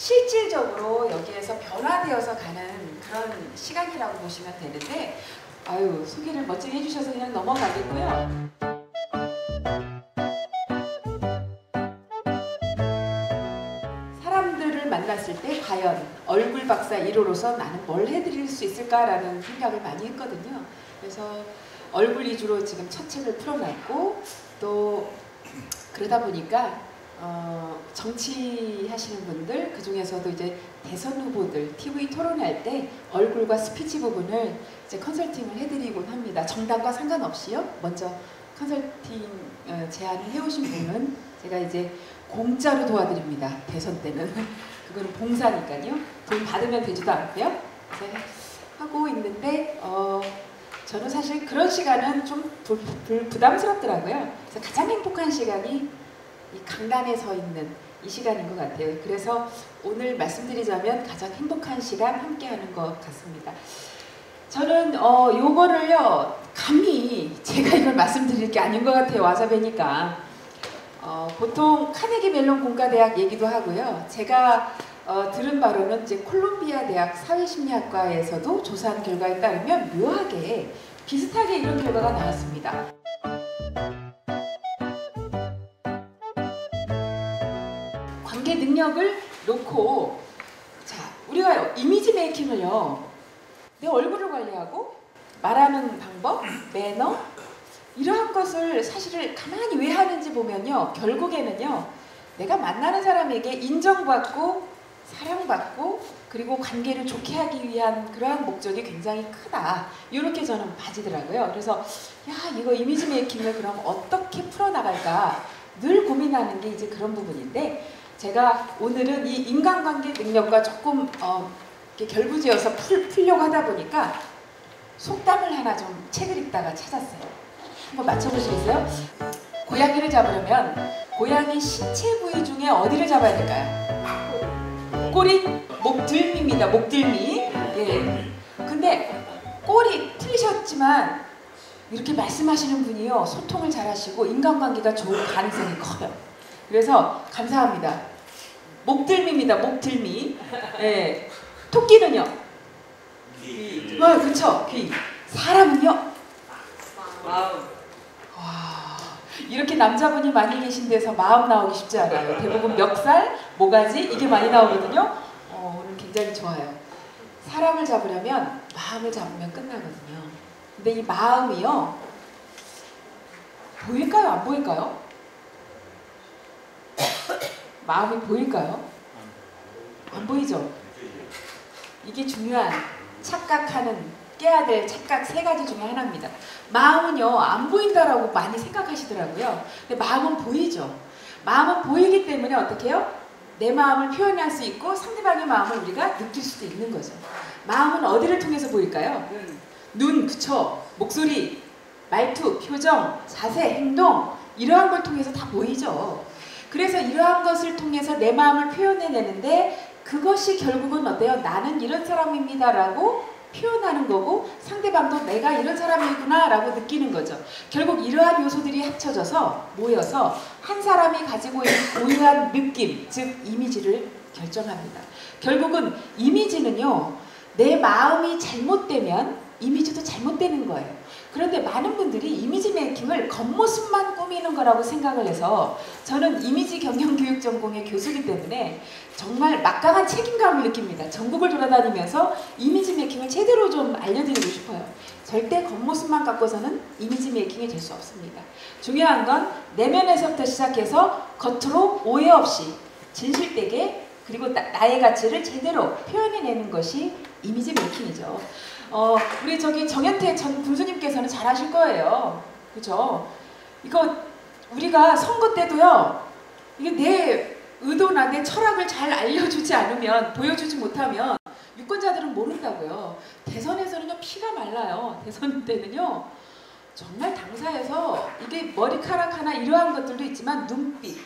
실질적으로 여기에서 변화되어서 가는 그런 시간이라고 보시면 되는데, 아유, 소개를 멋지게 해주셔서 그냥 넘어가겠고요. 사람들을 만났을 때 과연 얼굴 박사 1호로서 나는 뭘 해드릴 수 있을까라는 생각을 많이 했거든요. 그래서 얼굴 위주로 지금 첫 책을 풀어놨고, 또 그러다 보니까 정치하시는 분들, 그 중에서도 이제 대선 후보들 TV 토론할 때 얼굴과 스피치 부분을 이제 컨설팅을 해드리곤 합니다. 정당과 상관없이요. 먼저 컨설팅 제안을 해오신 분은 제가 이제 공짜로 도와드립니다. 대선 때는. 그거는 봉사니까요. 돈 받으면 되지도 않고요. 하고 있는데 저는 사실 그런 시간은 좀 부담스럽더라고요. 그래서 가장 행복한 시간이 이 강단에 서 있는 이 시간인 것 같아요. 그래서 오늘 말씀드리자면 가장 행복한 시간 함께하는 것 같습니다. 저는 요거를요, 감히 제가 이걸 말씀드릴 게 아닌 것 같아요. 와서 뵈니까. 보통 카네기 멜론 공과대학 얘기도 하고요. 제가 들은 바로는 이제 콜롬비아 대학 사회심리학과에서도 조사한 결과에 따르면 묘하게 비슷하게 이런 결과가 나왔습니다. 관계 능력을 놓고, 자, 우리가 이미지 메이킹을요, 내 얼굴을 관리하고 말하는 방법, 매너, 이러한 것을 사실을 가만히 왜 하는지 보면요, 결국에는요, 내가 만나는 사람에게 인정받고 사랑받고 그리고 관계를 좋게 하기 위한 그러한 목적이 굉장히 크다, 이렇게 저는 봐지더라고요. 그래서 야, 이거 이미지 메이킹을 그럼 어떻게 풀어나갈까 늘 고민하는 게 이제 그런 부분인데, 제가 오늘은 이 인간관계 능력과 조금 이렇게 결부지어서 풀려고 하다 보니까 속담을 하나 좀 책을 읽다가 찾았어요. 한번 맞춰보시겠어요? 고양이를 잡으려면 고양이 신체 부위 중에 어디를 잡아야 될까요? 꼬리? 목들미입니다. 목들미. 예. 근데 꼬리 풀리셨지만 이렇게 말씀하시는 분이요, 소통을 잘하시고 인간관계가 좋은 가능성이 커요. 그래서 감사합니다. 목들미입니다. 목들미. 예. 토끼는요? 귀. 그쵸. 귀. 사람은요? 마음. 와, 이렇게 남자분이 많이 계신 데서 마음 나오기 쉽지 않아요. 대부분 멱살, 모가지, 이게 많이 나오거든요. 오늘 굉장히 좋아요. 사람을 잡으려면 마음을 잡으면 끝나거든요. 근데 이 마음이요, 보일까요? 안 보일까요? 마음이 보일까요? 안 보이죠? 이게 중요한 착각하는, 깨야 될 착각 3가지 중에 하나입니다. 마음은요, 안 보인다라고 많이 생각하시더라고요. 근데 마음은 보이죠. 마음은 보이기 때문에 어떻게 해요? 내 마음을 표현할 수 있고 상대방의 마음을 우리가 느낄 수도 있는 거죠. 마음은 어디를 통해서 보일까요? 눈, 그쵸? 목소리, 말투, 표정, 자세, 행동, 이러한 걸 통해서 다 보이죠. 그래서 이러한 것을 통해서 내 마음을 표현해내는데, 그것이 결국은 어때요? 나는 이런 사람입니다 라고 표현하는 거고, 상대방도 내가 이런 사람이구나 라고 느끼는 거죠. 결국 이러한 요소들이 합쳐져서 모여서 한 사람이 가지고 있는 고유한 느낌, 즉 이미지를 결정합니다. 결국은 이미지는요, 내 마음이 잘못되면 이미지도 잘못되는 거예요. 그런데 많은 분들이 이미지 메이킹을 겉모습만 꾸미는 거라고 생각을 해서, 저는 이미지 경영교육 전공의 교수이기 때문에 정말 막강한 책임감을 느낍니다. 전국을 돌아다니면서 이미지 메이킹을 제대로 좀 알려드리고 싶어요. 절대 겉모습만 갖고서는 이미지 메이킹이 될 수 없습니다. 중요한 건 내면에서부터 시작해서 겉으로 오해 없이 진실되게, 그리고 나의 가치를 제대로 표현해내는 것이 이미지 메이킹이죠. 우리 저기 정현태 전 군수님께서는 잘 아실 거예요. 그죠? 이거 우리가 선거 때도요, 이게 내 의도나 내 철학을 잘 알려주지 않으면, 보여주지 못하면 유권자들은 모른다고요. 대선에서는요, 피가 말라요. 대선 때는요, 정말 당사에서 이게 머리카락 하나 이러한 것들도 있지만 눈빛,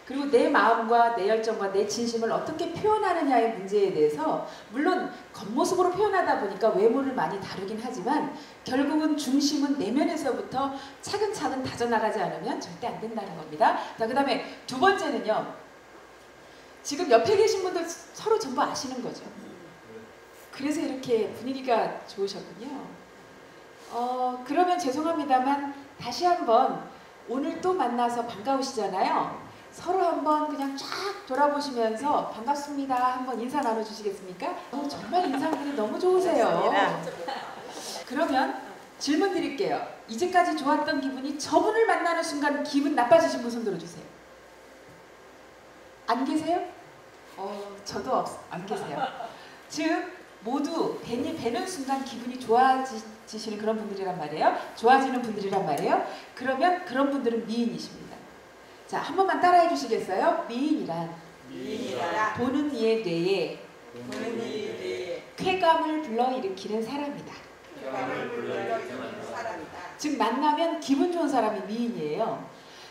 그리고 내 마음과 내 열정과 내 진심을 어떻게 표현하느냐의 문제에 대해서, 물론 겉모습으로 표현하다 보니까 외모를 많이 다루긴 하지만 결국은 중심은 내면에서부터 차근차근 다져나가지 않으면 절대 안 된다는 겁니다. 자, 그 다음에 두 번째는요, 지금 옆에 계신 분들 서로 전부 아시는 거죠. 그래서 이렇게 분위기가 좋으셨군요. 그러면 죄송합니다만 다시 한번 오늘 또 만나서 반가우시잖아요. 서로 한번 그냥 쫙 돌아보시면서 반갑습니다 한번 인사 나눠주시겠습니까? 정말 인상들이 너무 좋으세요. 그러면 질문 드릴게요. 이제까지 좋았던 기분이 저분을 만나는 순간 기분 나빠지신 분 손 들어주세요. 안 계세요? 저도 안 계세요. 즉 모두 뵈는 순간 기분이 좋아지시는 그런 분들이란 말이에요. 좋아지는 분들이란 말이에요. 그러면 그런 분들은 미인이십니다. 자, 한 번만 따라해 주시겠어요? 미인이란 보는 이의 뇌에 쾌감을 불러일으키는 사람이다. 즉 만나면 기분 좋은 사람이 미인이에요.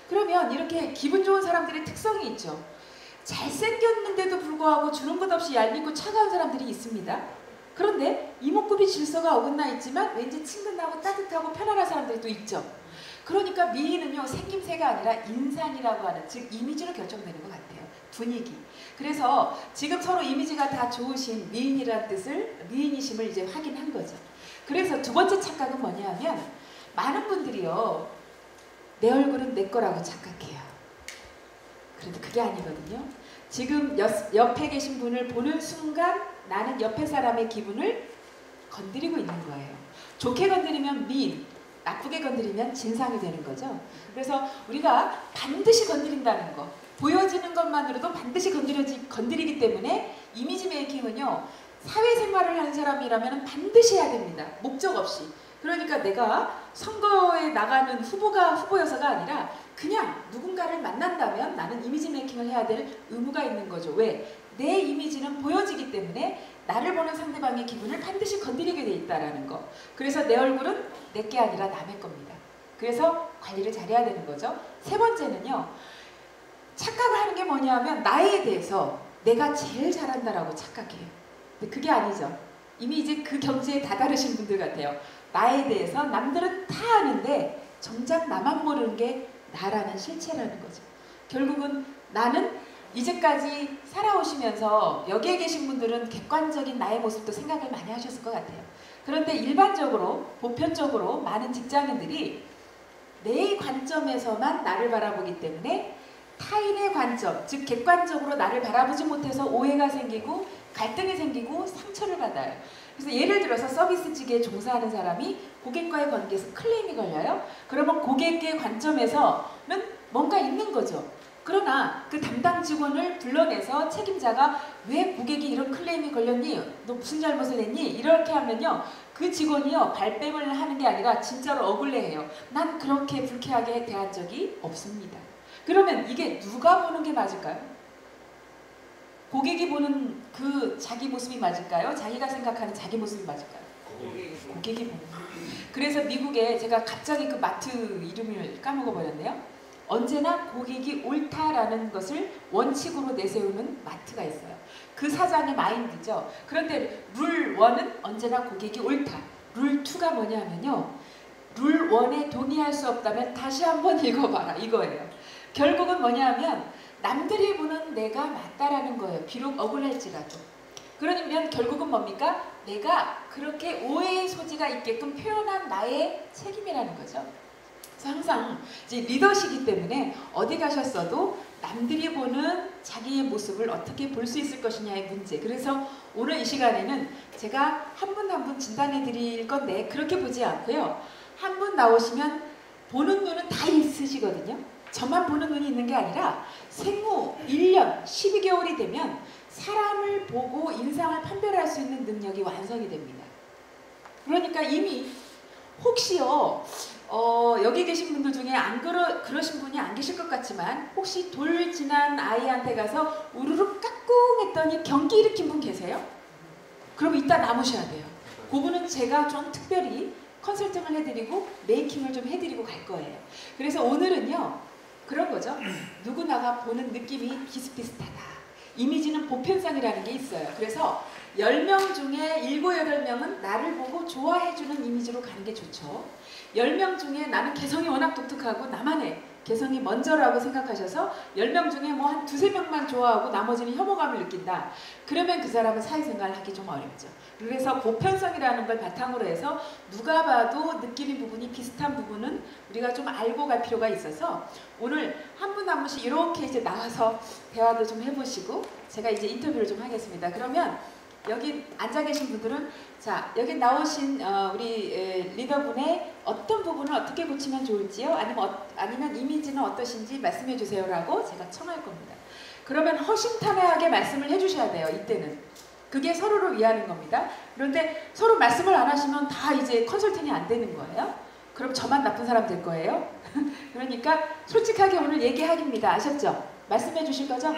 그러면 이렇게 기분 좋은 사람들의 특성이 있죠. 잘생겼는데도 불구하고 주는 것 없이 얄밉고 차가운 사람들이 있습니다. 그런데 이목구비 질서가 어긋나 있지만 왠지 친근하고 따뜻하고 편안한 사람들이 또 있죠. 그러니까 미인은요 생김새가 아니라 인상이라고 하는 즉 이미지로 결정되는 것 같아요. 분위기. 그래서 지금 서로 이미지가 다 좋으신 미인이라는 뜻을 미인이심을 이제 확인한 거죠. 그래서 두 번째 착각은 뭐냐면 많은 분들이요 내 얼굴은 내 거라고 착각해요. 그런데 그게 아니거든요. 지금 옆에 계신 분을 보는 순간 나는 옆에 사람의 기분을 건드리고 있는 거예요. 좋게 건드리면 미인, 나쁘게 건드리면 진상이 되는 거죠. 그래서 우리가 반드시 건드린다는 거, 보여지는 것만으로도 반드시 건드리기 때문에 이미지 메이킹은요. 사회생활을 하는 사람이라면 반드시 해야 됩니다. 목적 없이. 그러니까 내가 선거에 나가는 후보여서가 아니라 그냥 누군가를 만난다면 나는 이미지 메이킹을 해야 될 의무가 있는 거죠. 왜? 내 이미지는 보여지기 때문에 나를 보는 상대방의 기분을 반드시 건드리게 돼 있다는 거. 그래서 내 얼굴은 내 게 아니라 남의 겁니다. 그래서 관리를 잘해야 되는 거죠. 세 번째는요. 착각을 하는 게 뭐냐면 나에 대해서 내가 제일 잘한다라고 착각해요. 근데 그게 아니죠. 이미 이제 그 경지에 다다르신 분들 같아요. 나에 대해서 남들은 다 아는데 정작 나만 모르는 게 나라는 실체라는 거죠. 결국은 나는 이제까지 살아오시면서 여기에 계신 분들은 객관적인 나의 모습도 생각을 많이 하셨을 것 같아요. 그런데 일반적으로 보편적으로 많은 직장인들이 내 관점에서만 나를 바라보기 때문에 타인의 관점, 즉 객관적으로 나를 바라보지 못해서 오해가 생기고 갈등이 생기고 상처를 받아요. 그래서 예를 들어서 서비스직에 종사하는 사람이 고객과의 관계에서 클레임이 걸려요. 그러면 고객의 관점에서는 뭔가 있는 거죠. 그러나 그 담당 직원을 불러내서 책임자가 왜 고객이 이런 클레임이 걸렸니? 너 무슨 잘못을 했니? 이렇게 하면요. 그 직원이요. 발뺌을 하는 게 아니라 진짜로 억울해해요. 난 그렇게 불쾌하게 대한 적이 없습니다. 그러면 이게 누가 보는 게 맞을까요? 고객이 보는 그 자기 모습이 맞을까요? 자기가 생각하는 자기 모습이 맞을까요? 고객이 보는 거예요. 그래서 미국에 제가 갑자기 그 마트 이름을 까먹어버렸네요. 언제나 고객이 옳다라는 것을 원칙으로 내세우는 마트가 있어요. 그 사장의 마인드죠. 그런데 룰 1은 언제나 고객이 옳다. 룰 2가 뭐냐면요. 룰 1에 동의할 수 없다면 다시 한번 읽어봐라 이거예요. 결국은 뭐냐면 남들이 보는 내가 맞다라는 거예요. 비록 억울할지라도. 그러면 결국은 뭡니까? 내가 그렇게 오해의 소지가 있게끔 표현한 나의 책임이라는 거죠. 그래서 항상 이제 리더시기 때문에 어디 가셨어도 남들이 보는 자기의 모습을 어떻게 볼 수 있을 것이냐의 문제. 그래서 오늘 이 시간에는 제가 한 분 한 분 진단해 드릴 건데 그렇게 보지 않고요. 한 분 나오시면 보는 눈은 다 있으시거든요. 저만 보는 눈이 있는 게 아니라 생후 1년, 12개월이 되면 사람을 보고 인상을 판별할 수 있는 능력이 완성이 됩니다. 그러니까 이미 혹시요 여기 계신 분들 중에 그러신 분이 안 계실 것 같지만 혹시 돌 지난 아이한테 가서 우르르 까꿍 했더니 경기 일으킨 분 계세요? 그럼 이따 남으셔야 돼요. 그분은 제가 좀 특별히 컨설팅을 해드리고 메이킹을 좀 해드리고 갈 거예요. 그래서 오늘은요 그런 거죠. 누구나가 보는 느낌이 비슷비슷하다. 이미지는 보편성이라는 게 있어요. 그래서 10명 중에 7, 8명은 나를 보고 좋아해주는 이미지로 가는 게 좋죠. 10명 중에 나는 개성이 워낙 독특하고 나만의 개성이 먼저라고 생각하셔서 10명 중에 뭐 한 두세 명만 좋아하고 나머지는 혐오감을 느낀다. 그러면 그 사람은 사회생활을 하기 좀 어렵죠. 그래서 보편성이라는 걸 바탕으로 해서 누가 봐도 느끼는 부분이 비슷한 부분은 우리가 좀 알고 갈 필요가 있어서 오늘 한 분 한 분씩 이렇게 이제 나와서 대화도 좀 해보시고 제가 이제 인터뷰를 좀 하겠습니다. 그러면 여기 앉아 계신 분들은 자 여기 나오신 우리 리더분의 어떤 부분을 어떻게 고치면 좋을지요? 아니면 이미지는 어떠신지 말씀해 주세요라고 제가 청할 겁니다. 그러면 허심탄회하게 말씀을 해주셔야 돼요. 이때는. 그게 서로를 위하는 겁니다. 그런데 서로 말씀을 안 하시면 다 이제 컨설팅이 안 되는 거예요. 그럼 저만 나쁜 사람 될 거예요. 그러니까 솔직하게 오늘 얘기하기입니다. 아셨죠? 말씀해 주실 거죠?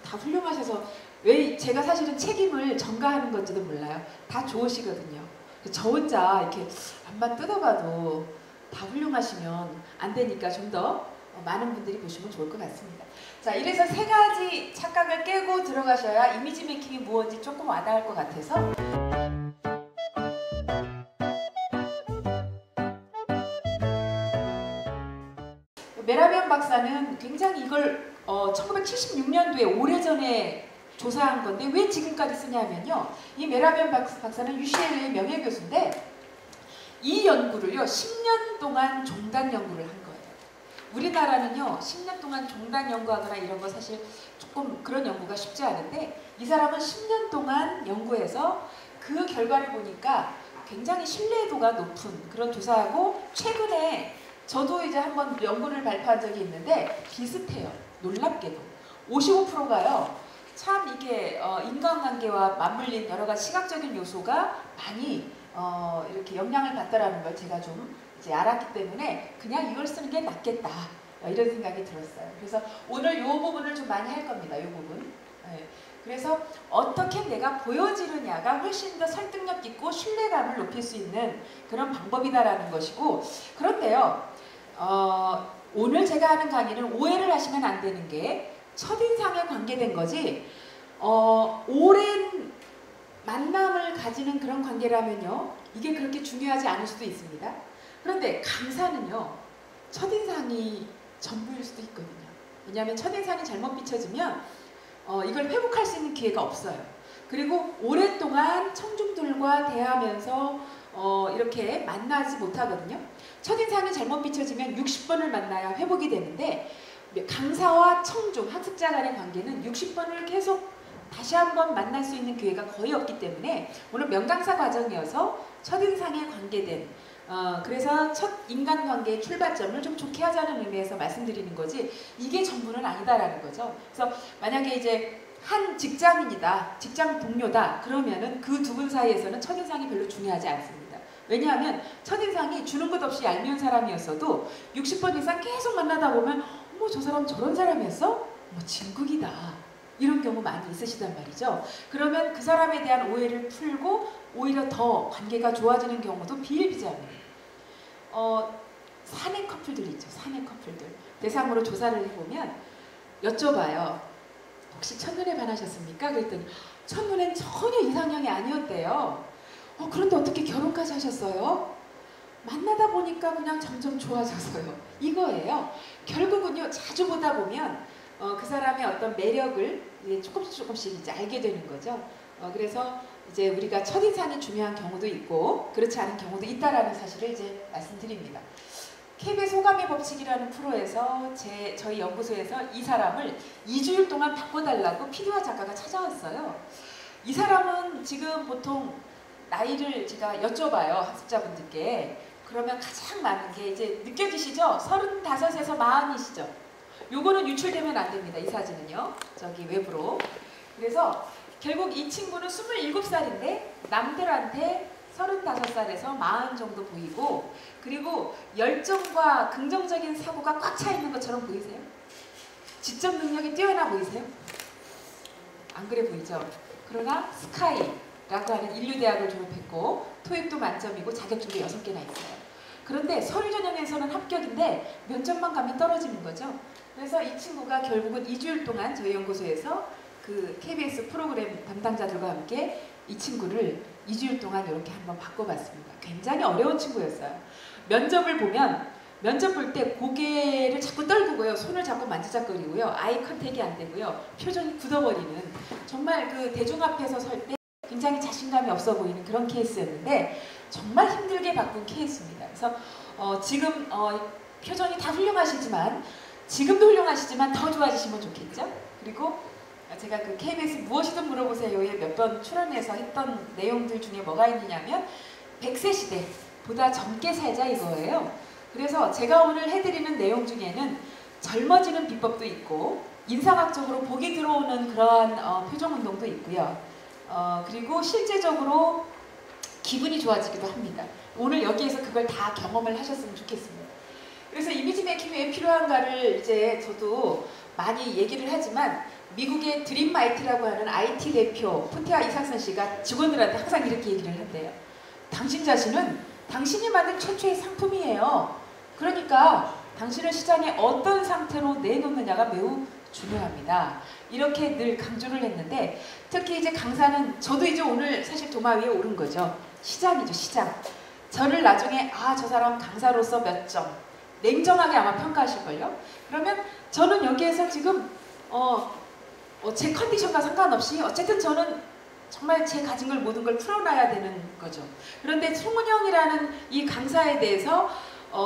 다 훌륭하셔서 왜 제가 사실은 책임을 전가하는 건지도 몰라요. 다 좋으시거든요. 저 혼자 이렇게 한번 뜯어봐도 다 훌륭하시면 안 되니까 좀 더 많은 분들이 보시면 좋을 것 같습니다. 자, 이래서 세 가지 착각을 깨고 들어가셔야 이미지 메이킹이 무엇인지 조금 와닿을 것 같아서 메라비언 박사는 굉장히 이걸 1976년도에 오래전에 조사한 건데 왜 지금까지 쓰냐면요. 이 메라비언 박사는 UCLA 명예교수인데 이 연구를요 10년 동안 종단 연구를 한 거예요. 우리나라는요 10년 동안 종단 연구하거나 이런 거 사실 조금 그런 연구가 쉽지 않은데 이 사람은 10년 동안 연구해서 그 결과를 보니까 굉장히 신뢰도가 높은 그런 조사하고 최근에 저도 이제 한번 연구를 발표한 적이 있는데 비슷해요. 놀랍게도 55%가요. 참 이게 인간관계와 맞물린 여러 가지 시각적인 요소가 많이 이렇게 영향을 받더라는 걸 제가 좀 이제 알았기 때문에 그냥 이걸 쓰는 게 낫겠다 이런 생각이 들었어요. 그래서 오늘 이 부분을 좀 많이 할 겁니다. 이 부분. 네. 그래서 어떻게 내가 보여지느냐가 훨씬 더 설득력 있고 신뢰감을 높일 수 있는 그런 방법이다라는 것이고 그런데요. 오늘 제가 하는 강의는 오해를 하시면 안 되는 게 첫인상에 관계된 거지 오랜 만남을 가지는 그런 관계라면요 이게 그렇게 중요하지 않을 수도 있습니다. 그런데 강사는요 첫인상이 전부일 수도 있거든요. 왜냐하면 첫인상이 잘못 비춰지면 이걸 회복할 수 있는 기회가 없어요. 그리고 오랫동안 청중들과 대하면서 이렇게 만나지 못하거든요. 첫인상이 잘못 비춰지면 60번을 만나야 회복이 되는데 강사와 청중, 학습자 간의 관계는 60번을 계속 다시 한번 만날 수 있는 기회가 거의 없기 때문에 오늘 명강사 과정이어서 첫인상에 관계된 그래서 첫 인간관계의 출발점을 좀 좋게 하자는 의미에서 말씀드리는 거지 이게 전부는 아니다라는 거죠. 그래서 만약에 이제 한 직장인이다, 직장 동료다 그러면은 그 두 분 사이에서는 첫인상이 별로 중요하지 않습니다. 왜냐하면 첫인상이 주는 것 없이 얄미운 사람이었어도 60번 이상 계속 만나다 보면 어머 저 사람 저런 사람이었어? 뭐 진국이다. 이런 경우 많이 있으시단 말이죠. 그러면 그 사람에 대한 오해를 풀고 오히려 더 관계가 좋아지는 경우도 비일비재합니다. 사내 커플들 있죠. 사내 커플들. 대상으로 조사를 해보면 여쭤봐요. 혹시 첫눈에 반하셨습니까? 그랬더니 첫눈엔 전혀 이상형이 아니었대요. 그런데 어떻게 결혼까지 하셨어요? 만나다 보니까 그냥 점점 좋아져서요. 이거예요. 결국은요. 자주 보다 보면 그 사람의 어떤 매력을 이제 조금씩 이제 알게 되는 거죠. 그래서 이제 우리가 첫인상이 중요한 경우도 있고 그렇지 않은 경우도 있다라는 사실을 이제 말씀드립니다. KBS 호감의 법칙이라는 프로에서 저희 연구소에서 이 사람을 2주일 동안 바꿔달라고 PD와 작가가 찾아왔어요. 이 사람은 지금 보통 나이를 제가 여쭤봐요. 학습자분들께. 그러면 가장 많은 게 이제 느껴지시죠? 35에서 40이시죠? 요거는 유출되면 안 됩니다. 이 사진은요. 저기 외부로. 그래서 결국 이 친구는 27살인데 남들한테 35살에서 40 정도 보이고 그리고 열정과 긍정적인 사고가 꽉 차 있는 것처럼 보이세요? 지적 능력이 뛰어나 보이세요? 안 그래 보이죠? 그러나 스카이라고 하는 인류대학을 졸업했고 토익도 만점이고 자격증도 6개나 있어요. 그런데 서류 전형에서는 합격인데 면접만 가면 떨어지는 거죠. 그래서 이 친구가 결국은 2주일 동안 저희 연구소에서 그 KBS 프로그램 담당자들과 함께 이 친구를 2주일 동안 이렇게 한번 바꿔봤습니다. 굉장히 어려운 친구였어요. 면접을 보면 면접 볼 때 고개를 자꾸 떨구고요. 손을 자꾸 만지작거리고요. 아이 컨택이 안 되고요. 표정이 굳어버리는 정말 그 대중 앞에서 설 때 굉장히 자신감이 없어 보이는 그런 케이스였는데 정말 힘들게 바꾼 케이스입니다. 그래서 지금 표정이 다 훌륭하시지만 지금도 훌륭하시지만 더 좋아지시면 좋겠죠. 그리고 제가 그 KBS 무엇이든 물어보세요에 몇 번 출연해서 했던 내용들 중에 뭐가 있느냐면 100세 시대보다 젊게 살자 이거예요. 그래서 제가 오늘 해드리는 내용 중에는 젊어지는 비법도 있고 인상학적으로 복이 들어오는 그러한 표정 운동도 있고요. 그리고 실제적으로 기분이 좋아지기도 합니다. 오늘 여기에서 그걸 다 경험을 하셨으면 좋겠습니다. 그래서 이미지 메이킹이 왜 필요한가를 이제 저도 많이 얘기를 하지만 미국의 드림마이트라고 하는 IT 대표 푸티아 이삭슨 씨가 직원들한테 항상 이렇게 얘기를 한대요. 당신 자신은 당신이 만든 최초의 상품이에요. 그러니까 당신을 시장에 어떤 상태로 내놓느냐가 매우 중요합니다. 이렇게 늘 강조를 했는데 특히 이제 강사는 저도 이제 오늘 사실 도마 위에 오른 거죠. 시장이죠, 시장. 저를 나중에 저 사람 강사로서 몇 점 냉정하게 아마 평가하실걸요. 그러면 저는 여기에서 지금 제 컨디션과 상관없이 어쨌든 저는 정말 제 가진 걸 모든 걸 풀어놔야 되는 거죠. 그런데 송은영이라는 이 강사에 대해서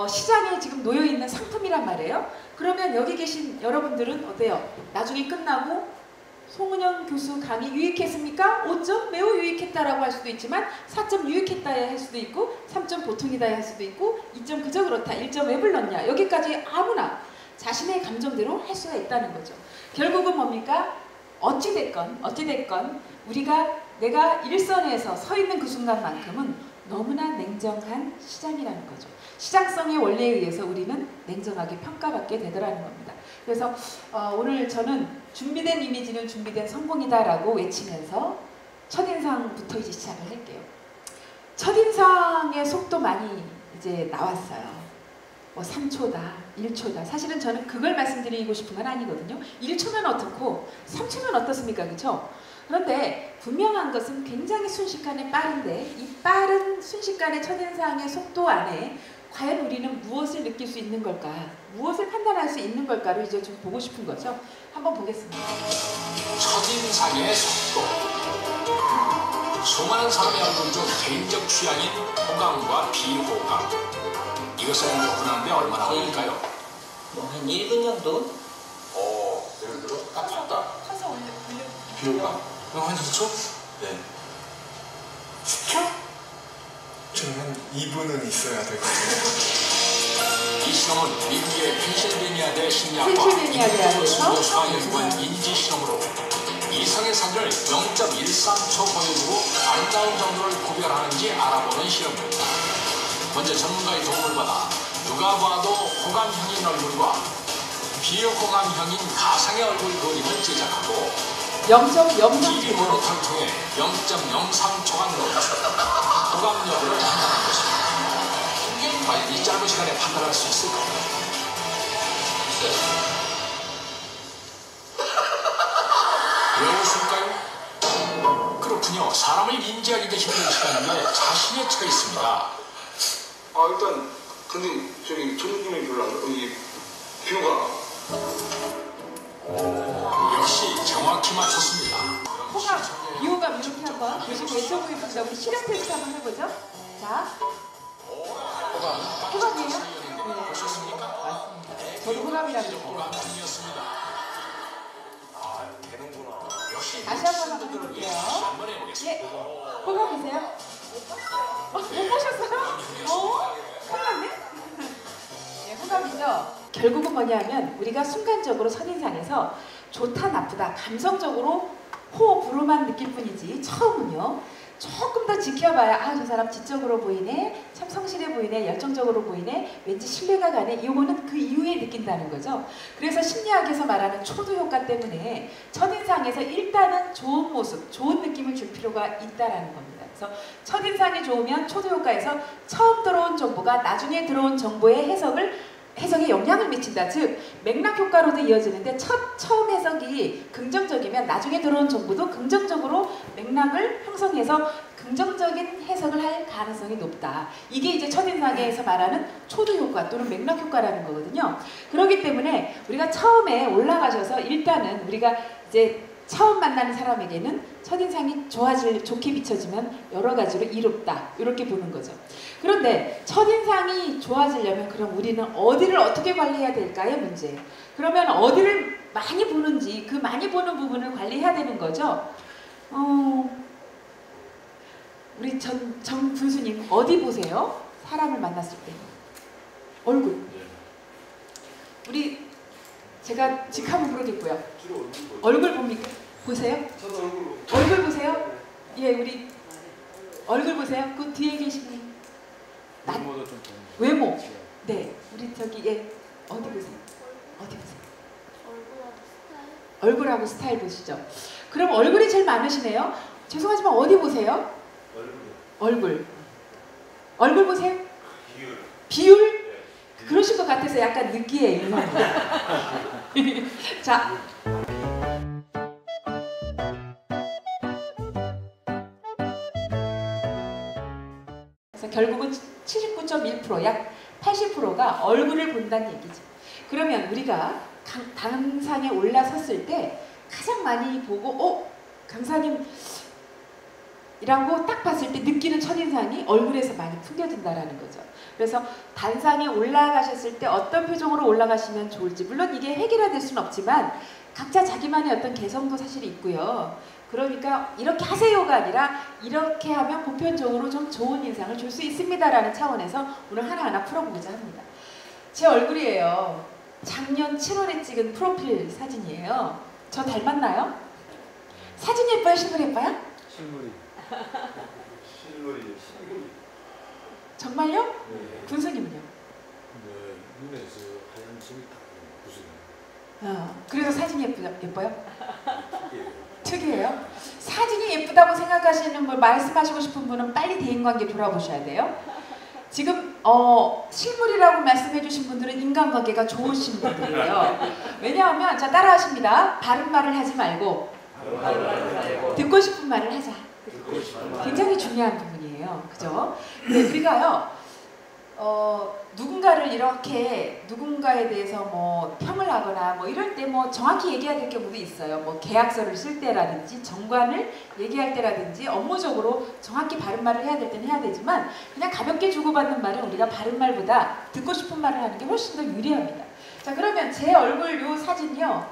시장에 지금 놓여있는 상품이란 말이에요. 그러면 여기 계신 여러분들은 어때요? 나중에 끝나고 송은영 교수 강의 유익했습니까? 5점 매우 유익했다라고 할 수도 있지만 4점 유익했다 할 수도 있고 3점 보통이다 할 수도 있고 2점 그저 그렇다 1점 왜 불렀냐 여기까지 아무나 자신의 감정대로 할 수가 있다는 거죠. 결국은 뭡니까? 어찌됐건 내가 일선에서 서 있는 그 순간만큼은 너무나 냉정한 시장이라는 거죠. 시장성의 원리에 의해서 우리는 냉정하게 평가받게 되더라는 겁니다. 그래서 오늘 저는 준비된 이미지는 준비된 성공이다라고 외치면서 첫인상부터 이제 시작을 할게요. 첫인상의 속도 많이 이제 나왔어요. 3초다, 1초다. 사실은 저는 그걸 말씀드리고 싶은 건 아니거든요. 1초면 어떻고 3초면 어떻습니까? 그렇죠? 그런데 분명한 것은 굉장히 순식간에 빠른데 이 빠른 순식간의 첫인상의 속도 안에 과연 우리는 무엇을 느낄 수 있는 걸까? 무엇을 판단할 수 있는 걸까를 이제 좀 보고 싶은 거죠. 한번 보겠습니다. 첫인상의 속도. 수많은 사람의 얼굴 중 개인적 취향인 호감과 비호감. 이것을 구분하는데 얼마나 걸릴까요? 한 1분 정도? 예를 들어 딱 봤다. 커서 올려. 비호감. 그럼 한 2초? 네. 10초? 저는 한 2분은 있어야 될 것 같아요. 이 실험은 미국의 펜실베니아대 심리학과 인터넷 교수가 연구한 인지 실험으로 이상의 사진을 0.13초 보여주고 아름다운 정도를 구별하는지 알아보는 실험입니다. 먼저 전문가의 도움을 받아 누가 봐도 호감형인 얼굴과 비호감형인 가상의 얼굴 그림을 제작하고 0.03초 모니터를 통해 0.03초간 넣어서 호감 여부를 판단한 것입니다. 과연 이 짧은 시간에 판단할 수 있을까요? 왜 웃을까요? 그렇군요. 사람을 인지하기가 힘든 시간인데 자신의 차가 있습니다. 일단 근데 저기 전문님이 별로 안 이 비호가 역시 정확히 맞췄습니다. 호감, 비호감 이렇게 한번 대신 외쳐보겠습니다. 우리 실험 테스트 한번 해보죠. 자, 호감이에요? 네, 보셨습니까? 맞습니다. 저도 호감이라고 할게요. 호감형이었습니다. 되는구나. 역시 다시 한번 해볼게요. 한번 해보겠습니다. 예, 호감이세요? 못 보셨어요? 큰일 났네? 네, 호감이죠. 결국은 뭐냐면 우리가 순간적으로 첫인상에서 좋다 나쁘다 감성적으로 호불호만 느낄 뿐이지 처음은요 조금 더 지켜봐야 저 사람 지적으로 보이네, 참 성실해 보이네, 열정적으로 보이네, 왠지 신뢰가 가네, 이거는 그 이후에 느낀다는 거죠. 그래서 심리학에서 말하는 초두 효과 때문에 첫인상에서 일단은 좋은 모습, 좋은 느낌을 줄 필요가 있다라는 겁니다. 그래서 첫인상이 좋으면 초두 효과에서 처음 들어온 정보가 나중에 들어온 정보의 해석에 영향을 미친다. 즉 맥락 효과로도 이어지는데 처음 해석이 긍정적이면 나중에 들어온 정보도 긍정적으로 맥락을 형성해서 긍정적인 해석을 할 가능성이 높다. 이게 이제 첫인상에서 말하는 초두 효과 또는 맥락 효과라는 거거든요. 그렇기 때문에 우리가 처음에 올라가셔서 일단은 우리가 이제 처음 만나는 사람에게는 첫인상이 좋게 비춰지면 여러 가지로 이롭다. 이렇게 보는 거죠. 그런데 첫인상이 좋아지려면 그럼 우리는 어디를 어떻게 관리해야 될까의 문제예요. 그러면 어디를 많이 보는지 그 많이 보는 부분을 관리해야 되는 거죠. 우리 정 군수님 어디 보세요? 사람을 만났을 때. 얼굴. 우리 제가 직함을 부르겠고요. 얼굴 봅니까? 보세요? 저도 얼굴 보세요? 예, 우리 얼굴 보세요. 그 뒤에 계시는 외모도 좀 외모. 네, 우리 저기 예 어디 보세요? 어디 보세요? 얼굴하고 스타일 보시죠. 그럼 얼굴이 제일 많으시네요. 죄송하지만 어디 보세요? 얼굴. 얼굴 보세요? 비율? 그러실 것 같아서 약간 느끼해요. 자. 그래서 결국은 79.1%, 약 80%가 얼굴을 본다는 얘기죠. 그러면 우리가 강상에 올라섰을 때 가장 많이 보고 강사님 이라고 딱 봤을 때 느끼는 첫인상이 얼굴에서 많이 풍겨진다라는 거죠. 그래서 단상에 올라가셨을 때 어떤 표정으로 올라가시면 좋을지, 물론 이게 획일화될 수는 없지만 각자 자기만의 어떤 개성도 사실 있고요. 그러니까 이렇게 하세요가 아니라 이렇게 하면 보편적으로 좀 좋은 인상을 줄 수 있습니다라는 차원에서 오늘 하나하나 풀어보고자 합니다. 제 얼굴이에요. 작년 7월에 찍은 프로필 사진이에요. 저 닮았나요? 사진 예뻐요? 실물 예뻐요? 실물이. 정말요? 네. 군수님은요? 네, 눈에서 하얀 점이 딱 부수네. 그래서 사진이 예뻐요? 특이해요? 사진이 예쁘다고 생각하시는 분, 말씀하시고 싶은 분은 빨리 대인관계 돌아보셔야 돼요. 지금 실물이라고 말씀해 주신 분들은 인간관계가 좋으신 분들이에요. 왜냐하면 자 따라하십니다. 바른 말을 하지 말고 듣고 싶은 말을 하자. 굉장히 중요한 부분이에요. 그죠? 근데 우리가요, 누군가를 이렇게 누군가에 대해서 뭐 평을 하거나 뭐 이럴 때 뭐 정확히 얘기해야 될 경우도 있어요. 뭐 계약서를 쓸 때라든지 정관을 얘기할 때라든지 업무적으로 정확히 바른 말을 해야 될 때는 해야 되지만 그냥 가볍게 주고받는 말은 우리가 바른 말보다 듣고 싶은 말을 하는 게 훨씬 더 유리합니다. 자, 그러면 제 얼굴 요 사진이요.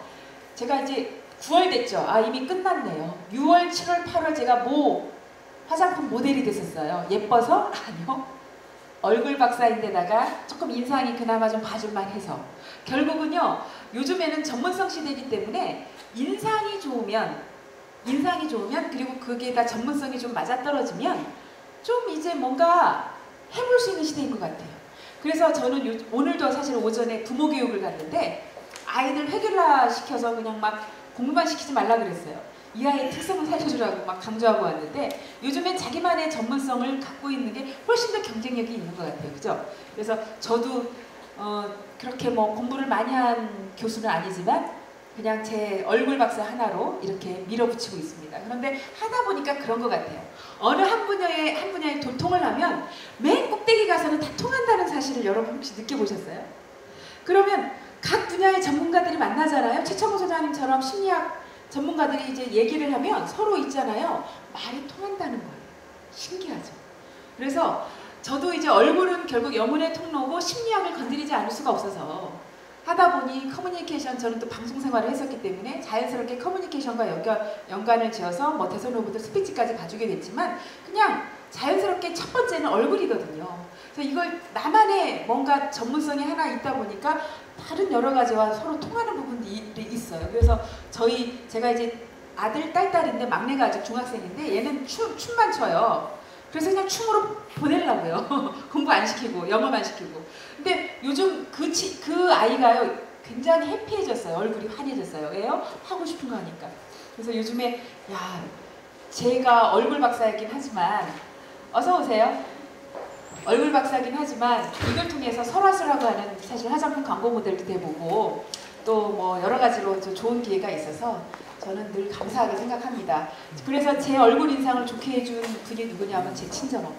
제가 이제 9월 됐죠. 아, 이미 끝났네요. 6월, 7월, 8월 제가 화장품 모델이 됐었어요. 예뻐서? 아니요. 얼굴 박사인데다가 조금 인상이 그나마 좀 봐줄만 해서. 결국은요. 요즘에는 전문성 시대이기 때문에 인상이 좋으면 그리고 그게 다 전문성이 좀 맞아떨어지면 좀 이제 뭔가 해볼 수 있는 시대인 것 같아요. 그래서 저는 오늘도 사실 오전에 부모 교육을 갔는데 아이들 획일화 시켜서 그냥 막 공부만 시키지 말라 그랬어요. 이 아이의 특성을 살려주라고 막 강조하고 왔는데 요즘엔 자기만의 전문성을 갖고 있는 게 훨씬 더 경쟁력이 있는 것 같아요. 그죠? 그래서 저도 그렇게 뭐 공부를 많이 한 교수는 아니지만 그냥 제 얼굴 박사 하나로 이렇게 밀어붙이고 있습니다. 그런데 하다 보니까 그런 것 같아요. 어느 한 분야에 도통을 하면 맨 꼭대기 가서는 다 통한다는 사실을 여러분 혹시 느껴보셨어요? 그러면 각 분야의 전문가들이 만나잖아요. 최철호 소장님처럼 심리학 전문가들이 이제 얘기를 하면 서로 있잖아요. 말이 통한다는 거예요. 신기하죠. 그래서 저도 이제 얼굴은 결국 영혼의 통로고 심리학을 건드리지 않을 수가 없어서 하다 보니 커뮤니케이션, 저는 또 방송 생활을 했었기 때문에 자연스럽게 커뮤니케이션과 연관을 지어서 뭐 대선 후보들 스피치까지 가지게 됐지만 그냥 자연스럽게 첫 번째는 얼굴이거든요. 그래서 이걸 나만의 뭔가 전문성이 하나 있다 보니까 다른 여러 가지와 서로 통하는 부분들이 있어요. 그래서 제가 이제 아들, 딸인데 막내가 아직 중학생인데 얘는 춤만 춰요. 그래서 그냥 춤으로 보내려고요. 공부 안 시키고 영어만 시키고. 근데 요즘 그 아이가요 굉장히 해피해졌어요. 얼굴이 환해졌어요. 왜요? 하고 싶은 거 하니까. 그래서 요즘에 제가 얼굴 박사이긴 하지만 어서 오세요. 얼굴 박사긴 하지만 이걸 통해서 설화수라고 하는 사실 화장품 광고 모델도 돼보고 또 뭐 여러 가지로 좋은 기회가 있어서 저는 늘 감사하게 생각합니다. 그래서 제 얼굴 인상을 좋게 해준 분이 누구냐면 제 친정어머니.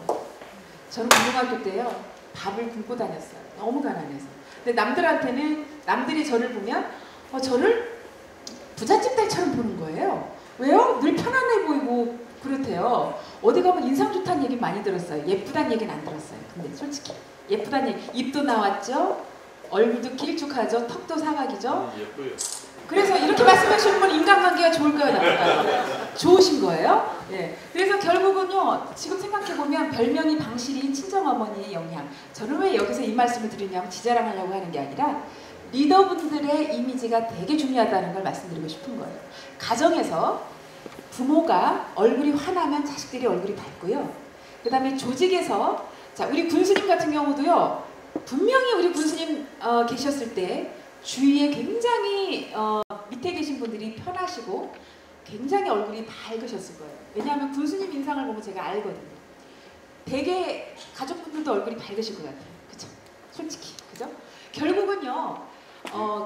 저는 고등학교 때요 밥을 굶고 다녔어요. 너무 가난해서. 근데 남들이 저를 보면 저를 부잣집 딸처럼 보는 거예요. 왜요? 늘 편안해 보이고 그렇대요. 어디 가면 인상 좋다는 얘기 많이 들었어요. 예쁘다는 얘기는 안 들었어요. 근데 솔직히 예쁘다는 얘기, 입도 나왔죠? 얼굴도 길쭉하죠? 턱도 사각이죠? 예뻐요. 그래서 이렇게 말씀하시는 분 인간관계가 좋을까요? 나쁠까요? 좋으신 거예요? 예. 그래서 결국은요, 지금 생각해보면 별명이 방실이인 친정어머니의 영향. 저는 왜 여기서 이 말씀을 드리냐면 지자랑하려고 하는 게 아니라 리더분들의 이미지가 되게 중요하다는 걸 말씀드리고 싶은 거예요. 가정에서 부모가 얼굴이 환하면 자식들이 얼굴이 밝고요. 그 다음에 조직에서 자 우리 군수님 같은 경우도요. 분명히 우리 군수님 계셨을 때 주위에 굉장히 밑에 계신 분들이 편하시고 굉장히 얼굴이 밝으셨을 거예요. 왜냐하면 군수님 인상을 보면 제가 알거든요. 되게 가족분들도 얼굴이 밝으실 것 같아요. 그죠? 솔직히. 그죠? 결국은요.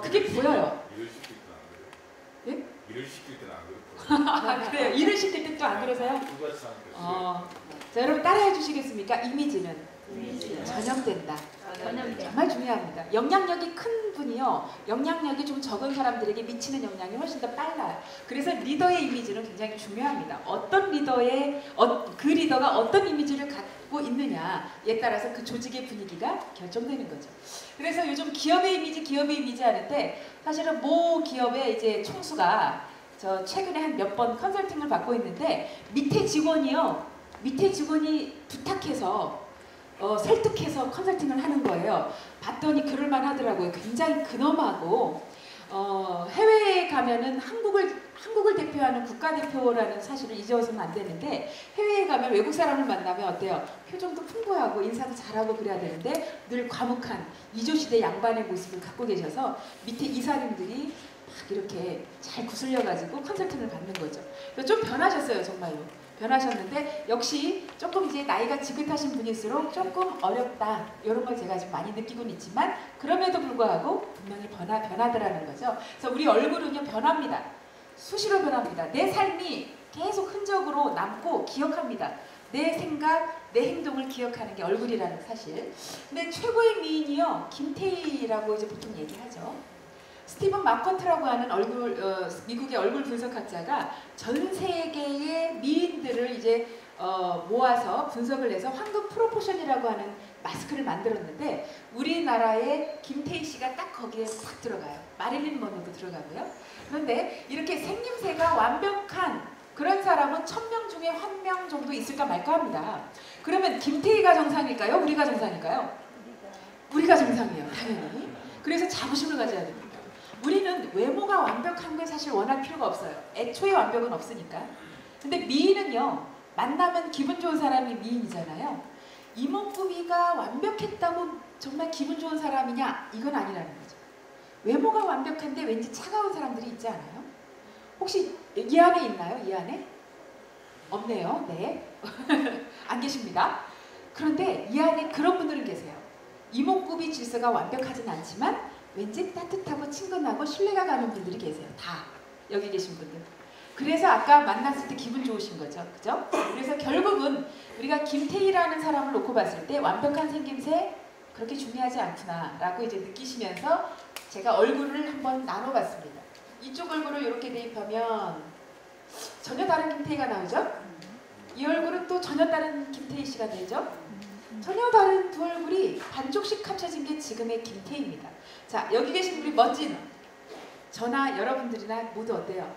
그게 보여요. 일을 시킬 때는 안 그래요? 예? 일을 시킬 때는 안 그렇고. 아, 그래요? 일을 시킬 때 또 안 그러세요? 똑같이 하니까. 자, 여러분 따라해 주시겠습니까? 이미지는 이미지는 전염된다. 전염돼. 정말 중요합니다. 영향력이 큰 분이요. 영향력이 좀 적은 사람들에게 미치는 영향이 훨씬 더 빨라요. 그래서 리더의 이미지는 굉장히 중요합니다. 어떤 리더의 그 리더가 어떤 이미지를 갖고 있느냐에 따라서 그 조직의 분위기가 결정되는 거죠. 그래서 요즘 기업의 이미지 하는데 사실은 모 기업의 이제 총수가 저 최근에 한 몇 번 컨설팅을 받고 있는데 밑에 직원이 부탁해서 설득해서 컨설팅을 하는 거예요. 봤더니 그럴만 하더라고요. 굉장히 근엄하고 해외에 가면은 한국을 대표하는 국가대표라는 사실을 잊어서는 안 되는데 해외에 가면 외국 사람을 만나면 어때요? 표정도 풍부하고 인사도 잘하고 그래야 되는데 늘 과묵한 이조시대 양반의 모습을 갖고 계셔서 밑에 이사님들이 막 이렇게 잘 구슬려가지고 컨설팅을 받는 거죠. 좀 변하셨어요, 정말로. 변하셨는데 역시 조금 이제 나이가 지긋하신 분일수록 조금 어렵다 이런 걸 제가 좀 많이 느끼고는 있지만 그럼에도 불구하고 분명히 변하더라는 거죠. 그래서 우리 얼굴은요 변합니다. 수시로 변합니다. 내 삶이 계속 흔적으로 남고 기억합니다. 내 생각, 내 행동을 기억하는 게 얼굴이라는 사실. 근데 최고의 미인이요 김태희라고 이제 보통 얘기하죠. 스티븐 마커트라고 하는 미국의 얼굴 분석학자가 전 세계의 미인들을 이제 모아서 분석을 해서 황금 프로포션이라고 하는 마스크를 만들었는데 우리나라의 김태희 씨가 딱 거기에 딱 들어가요. 마릴린 먼로도 들어가고요. 그런데 이렇게 생김새가 완벽한 그런 사람은 1000명 중에 1명 정도 있을까 말까 합니다. 그러면 김태희가 정상일까요? 우리가 정상일까요? 우리가 정상이에요. 당연히. 그래서 자부심을 가져야 됩니다. 우리는 외모가 완벽한 걸 사실 원할 필요가 없어요. 애초에 완벽은 없으니까. 근데 미인은요. 만나면 기분 좋은 사람이 미인이잖아요. 이목구비가 완벽했다고 정말 기분 좋은 사람이냐? 이건 아니라는 거죠. 외모가 완벽한데 왠지 차가운 사람들이 있지 않아요? 혹시 이 안에 있나요? 이 안에? 없네요. 네. 안 계십니다. 그런데 이 안에 그런 분들은 계세요. 이목구비 질서가 완벽하진 않지만 왠지 따뜻하고 친근하고 신뢰가 가는 분들이 계세요. 다 여기 계신 분들. 그래서 아까 만났을 때 기분 좋으신 거죠. 그죠? 그래서 결국은 우리가 김태희라는 사람을 놓고 봤을 때 완벽한 생김새 그렇게 중요하지 않구나 라고 이제 느끼시면서 제가 얼굴을 한번 나눠봤습니다. 이쪽 얼굴을 이렇게 대입하면 전혀 다른 김태희가 나오죠? 이 얼굴은 또 전혀 다른 김태희 씨가 되죠? 전혀 다른 두 얼굴이 반쪽씩 합쳐진 게 지금의 김태희입니다. 자, 여기 계신 우리 멋진 저나 여러분들이나 모두 어때요?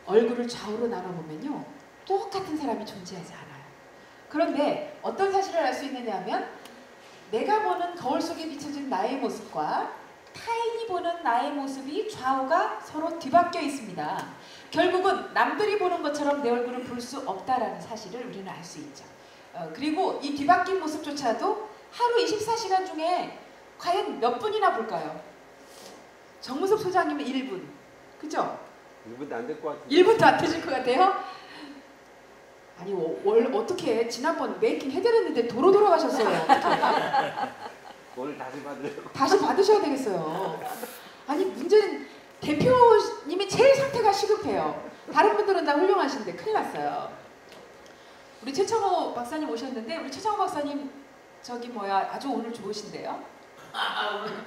얼굴을 좌우로 나눠보면요. 똑같은 사람이 존재하지 않아요. 그런데 어떤 사실을 알 수 있느냐 하면 내가 보는 거울 속에 비춰진 나의 모습과 타인이 보는 나의 모습이 좌우가 서로 뒤바뀌어 있습니다. 결국은 남들이 보는 것처럼 내 얼굴을 볼 수 없다라는 사실을 우리는 알 수 있죠. 그리고 이 뒤바뀐 모습조차도 하루 24시간 중에 과연 몇 분이나 볼까요? 정무섭 소장님은 1분. 그죠? 1분도 안 될 것 같아요. 1분도 안 되실 것 같아요? 아니 어떻게 지난번 메이킹 해드렸는데 도로 돌아가셨어요. 오늘 다시 받으려고. 다시 받으셔야 되겠어요. 아니 문제 부족해요. 다른 분들은 다 훌륭하신데 큰일 났어요. 우리 최창호 박사님 오셨는데 우리 최창호 박사님 저기 뭐야 아주 오늘 좋으신데요? 오늘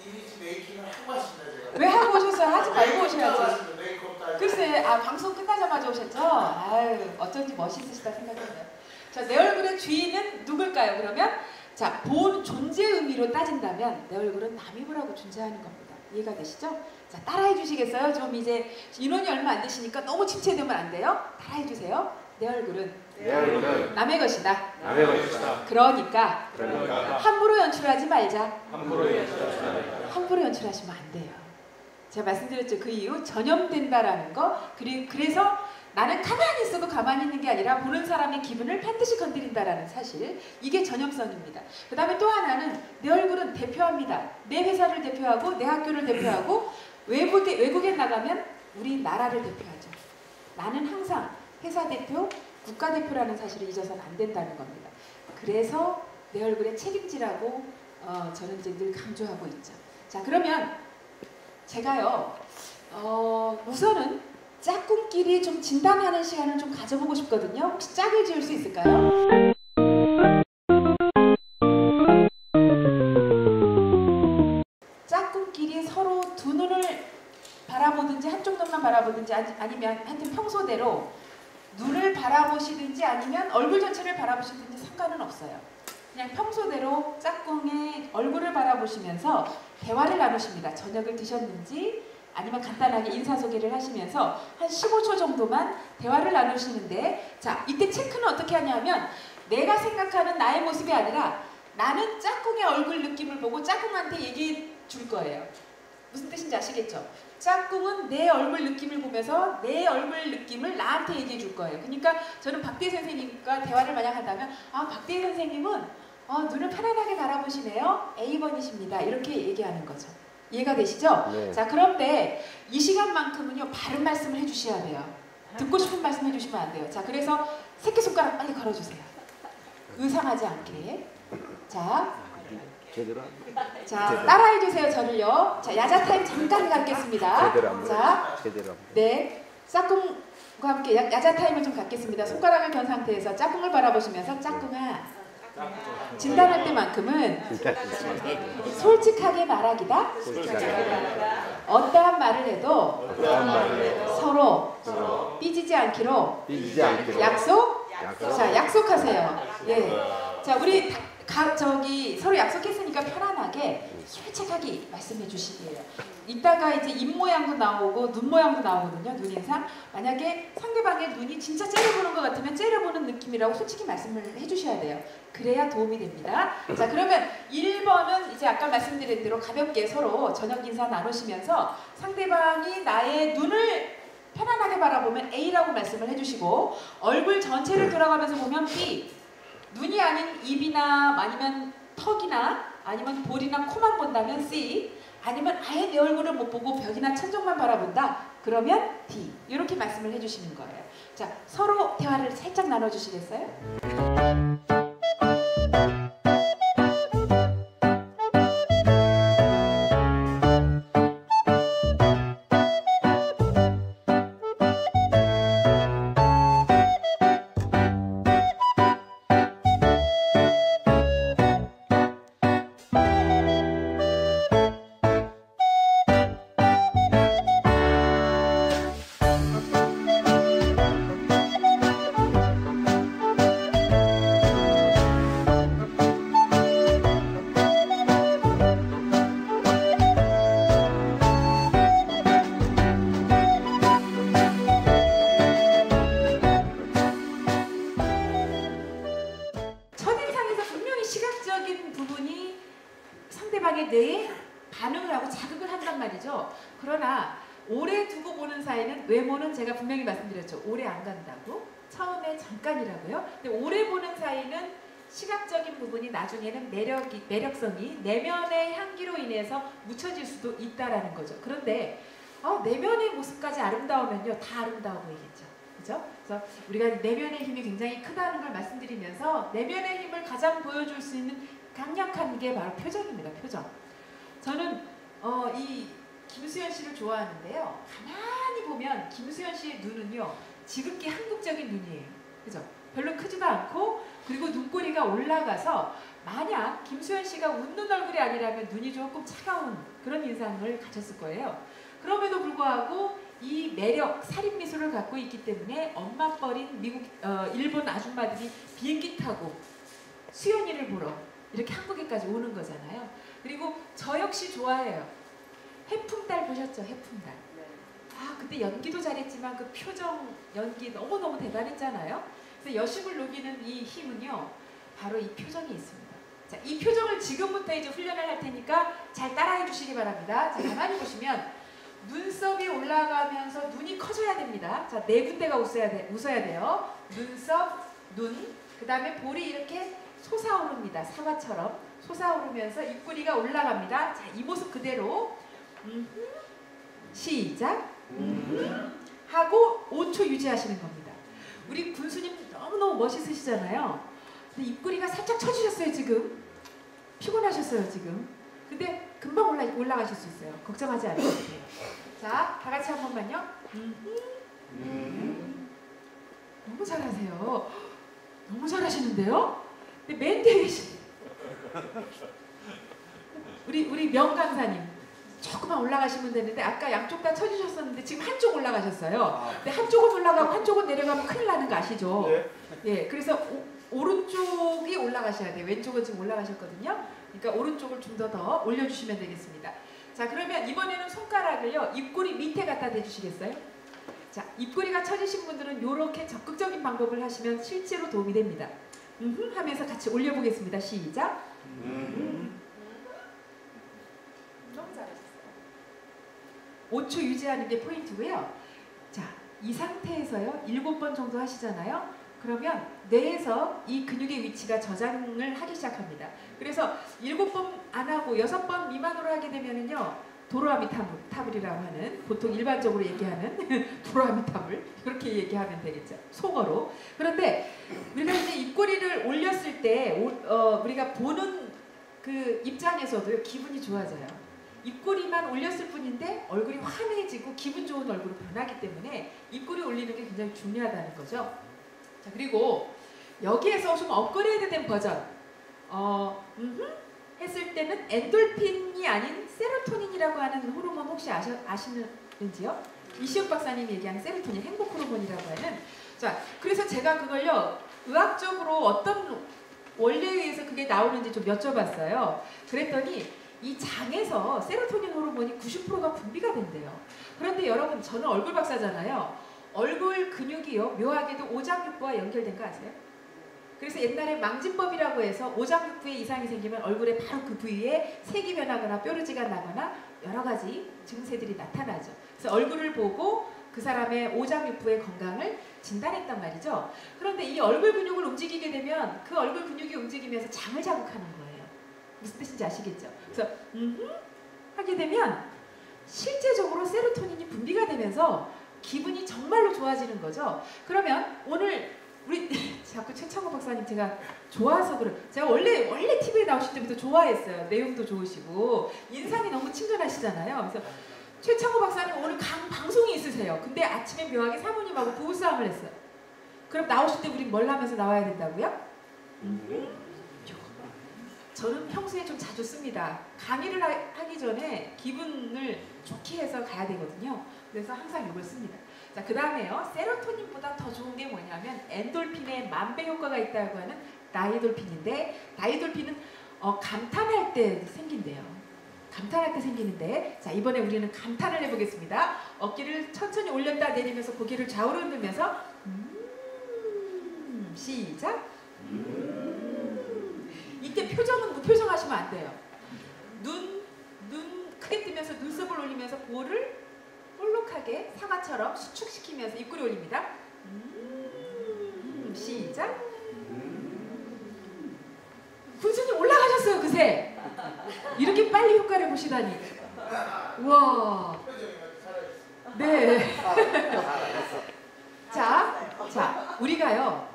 이미지 메이킹을 하고 왔습니다 제가. 왜 하고 오셨어요? 하지 말고 오셔야지. 왔습니다. 메이크업도 하고. 글쎄, 방송 끝나자마자 오셨죠? 아유, 어쩐지 멋있으시다 생각했네요. 자, 내 얼굴의 주인은 누굴까요? 그러면 자, 본 존재 의미로 따진다면 내 얼굴은 남임을 하고 존재하는 겁니다. 이해가 되시죠? 자, 따라해 주시겠어요? 좀 이제 인원이 얼마 안 되시니까 너무 침체되면 안 돼요? 따라해 주세요. 내 얼굴은 남의 것이다. 남의 것이다. 그러니까 함부로 연출하지 말자. 함부로 연출하시면 안 돼요. 제가 말씀드렸죠. 그 이유 전염된다라는 거. 그래서 나는 가만히 있어도 가만히 있는 게 아니라 보는 사람의 기분을 반드시 건드린다라는 사실. 이게 전염성입니다. 그 다음에 또 하나는 내 얼굴은 대표합니다. 내 회사를 대표하고 내 학교를 대표하고 외국에 나가면 우리 나라를 대표하죠. 나는 항상 회사 대표, 국가 대표라는 사실을 잊어서는 안 된다는 겁니다. 그래서 내 얼굴에 책임지라고 저는 이제 늘 강조하고 있죠. 자, 그러면 제가요 우선은 짝꿍끼리 좀 진단하는 시간을 좀 가져보고 싶거든요. 혹시 짝을 지을 수 있을까요? 짝꿍끼리 서로 두 눈을 바라보든지 한쪽 눈만 바라보든지 아니면 하여튼 평소대로 눈을 바라보시든지 아니면 얼굴 전체를 바라보시든지 상관은 없어요. 그냥 평소대로 짝꿍의 얼굴을 바라보시면서 대화를 나누십니다. 저녁을 드셨는지 아니면 간단하게 인사소개를 하시면서 한 15초 정도만 대화를 나누시는데 자, 이때 체크는 어떻게 하냐면 내가 생각하는 나의 모습이 아니라 나는 짝꿍의 얼굴 느낌을 보고 짝꿍한테 얘기해 줄 거예요. 무슨 뜻인지 아시겠죠? 짝꿍은 내 얼굴 느낌을 보면서 내 얼굴 느낌을 나한테 얘기해 줄 거예요. 그러니까 저는 박대희 선생님과 대화를 만약 한다면 박대희 선생님은 눈을 편안하게 바라보시네요. A번이십니다. 이렇게 얘기하는 거죠. 이해가 되시죠? 네. 자, 그런데 이 시간만큼은요 바른 말씀을 해주셔야 돼요. 듣고 싶은 말씀 해주시면 안 돼요. 자, 그래서 새끼손가락 빨리 걸어주세요. 의상하지 않게. 자, 제대로 자, 따라해주세요. 저를요. 자, 야자타임 잠깐 갖겠습니다. 자, 네, 짝꿍과 함께 야자타임을 좀 갖겠습니다. 손가락을 건 상태에서 짝꿍을 바라보시면서 짝꿍아, 진단할 때만큼은 솔직하게 말하기다. 어떠한 말을 해도 서로 삐지지 않기로 약속? 자, 약속하세요. 예. 자, 우리 저기 서로 약속했으니까 편안하게 솔직하게 말씀해 주시게요. 이따가 이제 입 모양도 나오고 눈 모양도 나오거든요. 눈인상. 만약에 상대방의 눈이 진짜 째려보는 것 같으면 째려보는 느낌이라고 솔직히 말씀을 해주셔야 돼요. 그래야 도움이 됩니다. 자, 그러면 1번은 이제 아까 말씀드린 대로 가볍게 서로 저녁 인사 나누시면서 상대방이 나의 눈을 편안하게 바라보면 A라고 말씀을 해주시고 얼굴 전체를 돌아가면서 보면 B, 눈이 아닌 입이나 아니면 턱이나 아니면 볼이나 코만 본다면 C, 아니면 아예 내 얼굴을 못 보고 벽이나 천정만 바라본다 그러면 D, 이렇게 말씀을 해주시는 거예요. 자, 서로 대화를 살짝 나눠주시겠어요? 상대방의 뇌에 반응을 하고 자극을 한단 말이죠. 그러나 오래 두고 보는 사이는 외모는 제가 분명히 말씀드렸죠. 오래 안 간다고. 처음에 잠깐이라고요. 근데 오래 보는 사이는 시각적인 부분이 나중에는 매력성이 내면의 향기로 인해서 묻혀질 수도 있다라는 거죠. 그런데 내면의 모습까지 아름다우면요 다 아름다워 보이겠죠. 그죠? 그래서 우리가 내면의 힘이 굉장히 크다는 걸 말씀드리면서 내면의 힘을 가장 보여줄 수 있는 강력한 게 바로 표정입니다. 표정. 저는 이 김수현 씨를 좋아하는데요. 가만히 보면 김수현 씨의 눈은요. 지극히 한국적인 눈이에요. 그죠? 별로 크지도 않고 그리고 눈꼬리가 올라가서 만약 김수현 씨가 웃는 얼굴이 아니라면 눈이 조금 차가운 그런 인상을 가졌을 거예요. 그럼에도 불구하고 이 매력, 살인 미소를 갖고 있기 때문에 엄마 뻘인 일본 아줌마들이 비행기 타고 수연이를 보러 이렇게 한국에까지 오는 거잖아요. 그리고 저 역시 좋아해요. 해풍달 보셨죠? 해풍달. 아, 그때 연기도 잘했지만 그 표정 연기 너무너무 대단했잖아요. 그래서 여심을 녹이는 이 힘은요. 바로 이 표정이 있습니다. 자, 이 표정을 지금부터 이제 훈련을 할 테니까 잘 따라해 주시기 바랍니다. 자, 가만히 보시면 눈썹이 올라가면서 눈이 커져야 됩니다. 자, 네 군데가 웃어야 돼요. 눈썹, 눈, 그 다음에 볼이 이렇게 솟아오릅니다. 사과처럼 솟아오르면서 입꼬리가 올라갑니다. 자, 이 모습 그대로 시작 하고 5초 유지하시는 겁니다. 우리 군수님 너무너무 멋있으시잖아요. 근데 입꼬리가 살짝 처지셨어요 지금. 피곤하셨어요 지금. 근데 금방 올라가실 수 있어요. 걱정하지 않으셔도 돼요. 자, 다 같이 한 번만요. 너무 잘하세요. 너무 잘하시는데요? 근데 맨 뒤에 계신 우리 명강사님 조금만 올라가시면 되는데 아까 양쪽 다 쳐주셨었는데 지금 한쪽 올라가셨어요. 근데 한쪽은 올라가고 한쪽은 내려가면 큰일 나는 거 아시죠? 네. 예, 그래서 오른쪽이 올라가셔야 돼요. 왼쪽은 지금 올라가셨거든요. 그러니까 오른쪽을 좀 더 올려주시면 되겠습니다. 자, 그러면 이번에는 손가락을요 입꼬리 밑에 갖다 대주시겠어요? 자, 입꼬리가 처지신 분들은 이렇게 적극적인 방법을 하시면 실제로 도움이 됩니다. 하면서 같이 올려보겠습니다. 시작. 너무 잘하셨어요. 5초 유지하는 게 포인트고요. 자, 이 상태에서요 7번 정도 하시잖아요. 그러면 뇌에서 이 근육의 위치가 저장을 하기 시작합니다. 그래서 7번 안 하고 6번 미만으로 하게 되면은요 도로아미타불이라고 하는 보통 일반적으로 얘기하는 도로아미타불 이렇게 얘기하면 되겠죠. 속어로. 그런데 우리가 이제 입꼬리를 올렸을 때 우리가 보는 그 입장에서도 기분이 좋아져요. 입꼬리만 올렸을 뿐인데 얼굴이 환해지고 기분 좋은 얼굴로 변하기 때문에 입꼬리 올리는 게 굉장히 중요하다는 거죠. 자, 그리고 여기에서 좀 업그레이드 된 버전 했을 때는 엔돌핀이 아닌 세로토닌이라고 하는 호르몬 혹시 아시는지요? 이시욱 박사님이 얘기하는 세로토닌, 행복 호르몬이라고 하는. 자, 그래서 제가 그걸요 의학적으로 어떤 원리에 의해서 그게 나오는지 좀 여쭤봤어요. 그랬더니 이 장에서 세로토닌 호르몬이 90%가 분비가 된대요. 그런데 여러분, 저는 얼굴 박사잖아요. 얼굴 근육이요 묘하게도 오장육부와 연결된 거 아세요? 그래서 옛날에 망진법이라고 해서 오장육부에 이상이 생기면 얼굴에 바로 그 부위에 색이 변하거나 뾰루지가 나거나 여러 가지 증세들이 나타나죠. 그래서 얼굴을 보고 그 사람의 오장육부의 건강을 진단했단 말이죠. 그런데 이 얼굴 근육을 움직이게 되면 그 얼굴 근육이 움직이면서 장을 자극하는 거예요. 무슨 뜻인지 아시겠죠? 그래서 하게 되면 실제적으로 세로토닌이 분비가 되면서 기분이 정말로 좋아지는 거죠. 그러면 오늘 우리 자꾸 최창호 박사님 제가 좋아서 그래. 제가 원래 TV에 나오실 때부터 좋아했어요. 내용도 좋으시고 인상이 너무 친근하시잖아요. 그래서 최창호 박사님 오늘 방송이 있으세요. 근데 아침에 묘하게 사모님하고 부부싸움을 했어요. 그럼 나오실 때 우린 뭘 하면서 나와야 된다고요? 저는 평소에 좀 자주 씁니다. 강의를 하기 전에 기분을 좋게 해서 가야 되거든요. 그래서 항상 이걸 씁니다. 자, 그 다음에요. 세로토닌보다 더 좋은 게 뭐냐면 엔돌핀에 만배 효과가 있다고 하는 다이돌핀인데, 다이돌핀은 감탄할 때 생긴대요. 감탄할 때 생기는데, 자, 이번에 우리는 감탄을 해보겠습니다. 어깨를 천천히 올렸다 내리면서 고개를 좌우로 흔들면서 시작. 이때 표정은 무표정하시면 안 돼요. 눈 크게 뜨면서 눈썹을 올리면서 볼을 볼록하게 사과처럼 수축시키면서 입꼬리 올립니다. 시작. 군수님 올라가셨어요 그새. 이렇게 빨리 효과를 보시다니. 와. 네. 자, 우리가요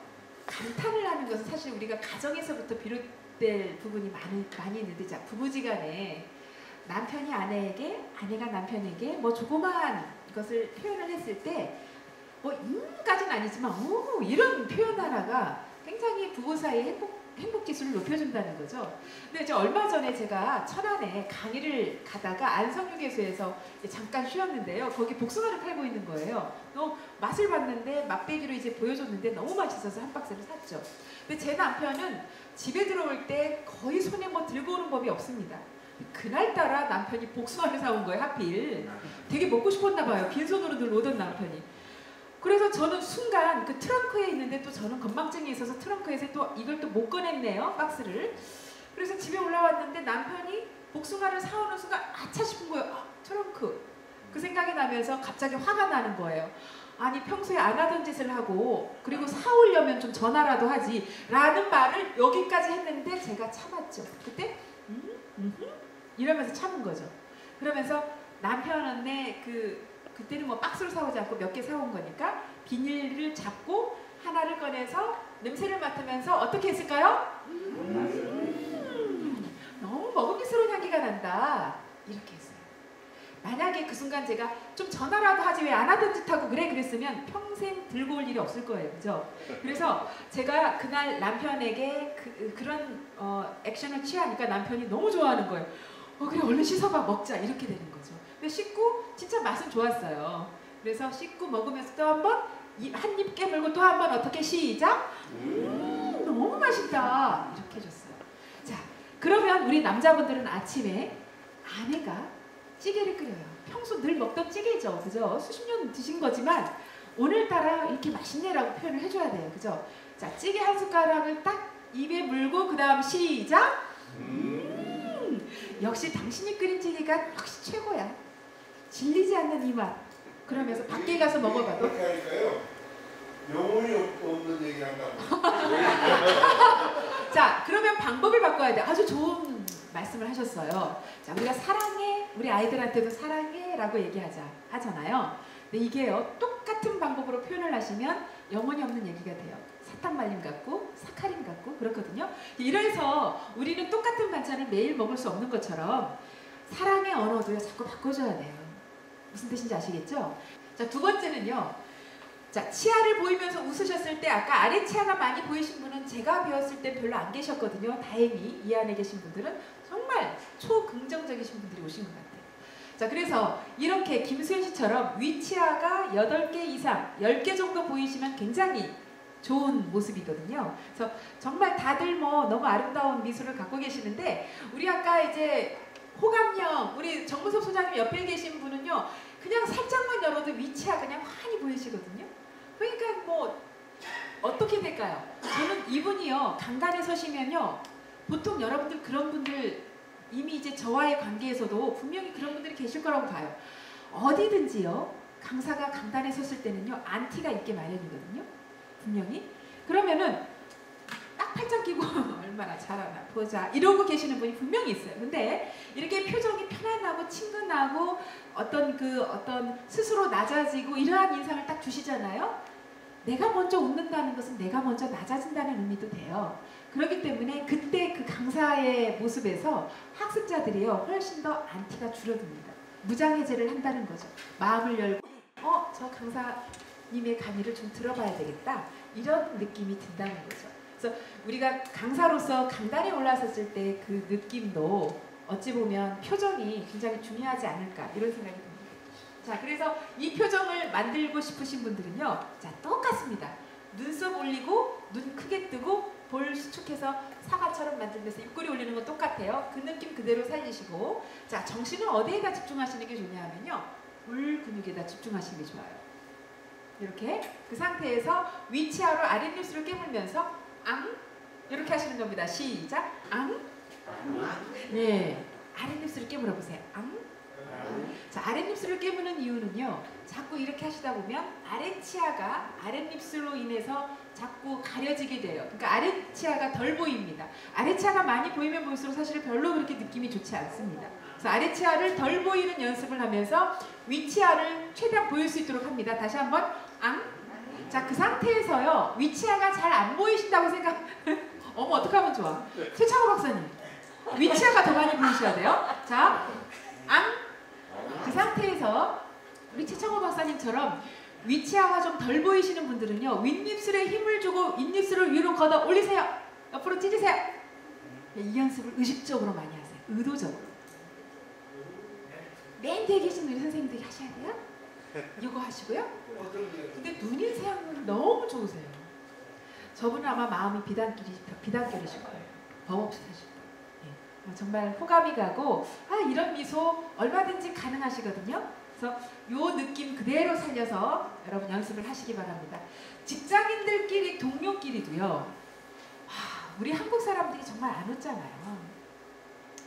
감탄을 하는 것은 사실 우리가 가정에서부터 비롯될 부분이 많이 있는데, 자, 부부지간에 남편이 아내에게, 아내가 남편에게 뭐 조그마한 것을 표현을 했을 때 뭐 까지는 아니지만 이런 표현 하나가 굉장히 부부 사이의 행복 지수를 높여준다는 거죠. 근데 이제 얼마 전에 제가 천안에 강의를 가다가 안성유계소에서 잠깐 쉬었는데요. 거기 복숭아를 팔고 있는 거예요. 맛을 봤는데 맛배기로 이제 보여줬는데 너무 맛있어서 한 박스를 샀죠. 근데 제 남편은 집에 들어올 때 거의 손에 뭐 들고 오는 법이 없습니다. 그날따라 남편이 복숭아를 사온 거예요. 하필. 되게 먹고 싶었나 봐요. 빈손으로 늘 오던 남편이. 그래서 저는 순간 그 트렁크에 있는데 또 저는 건망증이 있어서 트렁크에서 또 이걸 또 못 꺼냈네요. 박스를. 그래서 집에 올라왔는데 남편이 복숭아를 사오는 순간 아차 싶은 거예요. 아, 트렁크. 그 생각이 나면서 갑자기 화가 나는 거예요. 아니 평소에 안 하던 짓을 하고 그리고 사오려면 좀 전화라도 하지 라는 말을 여기까지 했는데 제가 참았죠. 그때 이러면서 참은 거죠. 그러면서 남편은 그때는 뭐 박스로 사오지 않고 몇 개 사온 거니까 비닐을 잡고 하나를 꺼내서 냄새를 맡으면서 어떻게 했을까요? 너무 먹음직스러운 향기가 난다. 이렇게 했어요. 만약에 그 순간 제가 좀 전화라도 하지 왜 안 하던 짓 하고 그래 그랬으면 평생 들고 올 일이 없을 거예요. 그죠? 그래서 제가 그날 남편에게 그런 액션을 취하니까 남편이 너무 좋아하는 거예요. 그래 얼른 씻어봐 먹자 이렇게 되는 거죠. 근데 씻고 진짜 맛은 좋았어요. 그래서 씻고 먹으면서 또 한 번 한 입 깨물고 또 한 번 어떻게 시작? 너무 맛있다 이렇게 해줬어요. 자 그러면 우리 남자분들은 아침에 아내가 찌개를 끓여요. 평소 늘 먹던 찌개죠. 그죠? 수십 년 드신 거지만 오늘따라 이렇게 맛있네라고 표현을 해줘야 돼요. 그죠? 자 찌개 한 숟가락을 딱 입에 물고 그 다음 시작! 역시 당신이 끓인 찌개가 역시 최고야. 질리지 않는 이 맛. 그러면서 밖에 가서 먹어봐도. 그렇게 하니까요. 영혼이 없는 얘기 한다고. 자, 그러면 방법을 바꿔야 돼. 아주 좋은 말씀을 하셨어요. 자, 우리가 사랑해, 우리 아이들한테도 사랑해라고 하잖아요. 근데 이게요, 똑같은 방법으로 표현을 하시면 영혼이 없는 얘기가 돼요. 사탕 말림 같고 사카린 같고 그렇거든요. 이래서 우리는 똑같은 반찬을 매일 먹을 수 없는 것처럼 사랑의 언어도요 자꾸 바꿔줘야 돼요. 무슨 뜻인지 아시겠죠? 자, 두 번째는요. 자, 치아를 보이면서 웃으셨을 때 아까 아래 치아가 많이 보이신 분은 제가 배웠을 때 별로 안 계셨거든요. 다행히 이 안에 계신 분들은 정말 초긍정적이신 분들이 오신 것 같아요. 자, 그래서 이렇게 김수현 씨처럼 위치아가 8개 이상 10개 정도 보이시면 굉장히 좋은 모습이거든요. 그래서 정말 다들 뭐 너무 아름다운 미소를 갖고 계시는데 우리 아까 이제 호감형 우리 정무섭 소장님 옆에 계신 분은요 그냥 살짝만 열어도 위치아 그냥 환히 보이시거든요. 그러니까 뭐 어떻게 될까요? 저는 이분이요 강단에 서시면요 보통 여러분들 그런 분들 이미 이제 저와의 관계에서도 분명히 그런 분들이 계실 거라고 봐요. 어디든지요 강사가 강단에 섰을 때는요 안티가 있게 마련이거든요. 분명히. 그러면은 딱 팔짱 끼고 얼마나 잘하나 보자 이러고 계시는 분이 분명히 있어요. 근데 이렇게 표정이 편안하고 친근하고 어떤 스스로 낮아지고 이러한 인상을 딱 주시잖아요. 내가 먼저 웃는다는 것은 내가 먼저 낮아진다는 의미도 돼요. 그렇기 때문에 그때 그 강사의 모습에서 학습자들이요 훨씬 더 안티가 줄어듭니다. 무장해제를 한다는 거죠. 마음을 열고 저 강사님의 강의를 좀 들어봐야 되겠다 이런 느낌이 든다는 거죠. 그래서 우리가 강사로서 강단에 올라섰을 때 그 느낌도 어찌 보면 표정이 굉장히 중요하지 않을까 이런 생각이 듭니다. 자, 그래서 이 표정을 만들고 싶으신 분들은요. 자, 똑같습니다. 눈썹 올리고 눈 크게 뜨고 볼 수축해서 사과처럼 만들면서 입꼬리 올리는 건 똑같아요. 그 느낌 그대로 살리시고 자, 정신은 어디에다 집중하시는 게 좋냐 하면요. 울 근육에다 집중하시는 게 좋아요. 이렇게 그 상태에서 위치아로 아랫입술을 깨물면서 앙 이렇게 하시는 겁니다. 시작. 앙. 네. 아랫입술을 깨물어 보세요. 앙. 자, 아랫입술을 깨무는 이유는요. 자꾸 이렇게 하시다 보면 아랫치아가 아랫입술로 인해서 자꾸 가려지게 돼요. 그러니까 아랫치아가 덜 보입니다. 아랫치아가 많이 보이면 볼수록 사실 별로 그렇게 느낌이 좋지 않습니다. 그래서 아랫치아를 덜 보이는 연습을 하면서 위치아를 최대한 보일 수 있도록 합니다. 다시 한번 앙. 자, 그 상태에서요. 위치아가 잘 안 보이신다고 생각. 어머, 어떡하면 좋아. 최창호 박사님. 위치아가 더 많이 보이셔야 돼요. 자, 그 상태에서 우리 최창호 박사님처럼 위치아가 좀 덜 보이시는 분들은요, 윗입술에 힘을 주고 윗입술을 위로 걷어 올리세요. 옆으로 찢으세요. 이 연습을 의식적으로 많이 하세요. 의도적으로. 맨 뒤에 계신 우리 선생님들이 하셔야 돼요. 이거 하시고요. 근데 눈인 세양은 너무 좋으세요. 저분은 아마 마음이 비단결이실 거예요. 범없이 사실 거예요. 예. 정말 호감이 가고 이런 미소 얼마든지 가능하시거든요. 그래서 요 느낌 그대로 살려서 여러분 연습을 하시기 바랍니다. 직장인들끼리 동료끼리도요. 우리 한국 사람들이 정말 안 웃잖아요.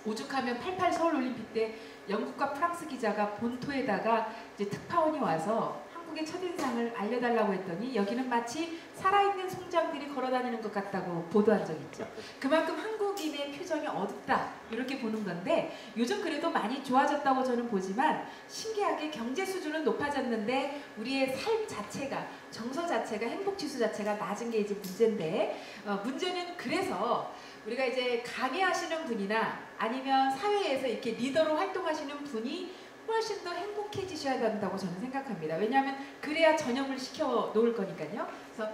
오죽하면 88 서울올림픽 때 영국과 프랑스 기자가 본토에다가 이제 특파원이 와서 한국의 첫인상을 알려달라고 했더니 여기는 마치 살아있는 송장들이 걸어다니는 것 같다고 보도한 적이 있죠. 그만큼 한국인의 표정이 어둡다 이렇게 보는 건데 요즘 그래도 많이 좋아졌다고 저는 보지만 신기하게 경제 수준은 높아졌는데 우리의 삶 자체가 정서 자체가 행복지수 자체가 낮은 게 이제 문제인데 문제는 그래서 우리가 이제 강의하시는 분이나 아니면 사회에서 이렇게 리더로 활동하시는 분이 훨씬 더 행복해지셔야 된다고 저는 생각합니다. 왜냐하면 그래야 전염을 시켜 놓을 거니까요. 그래서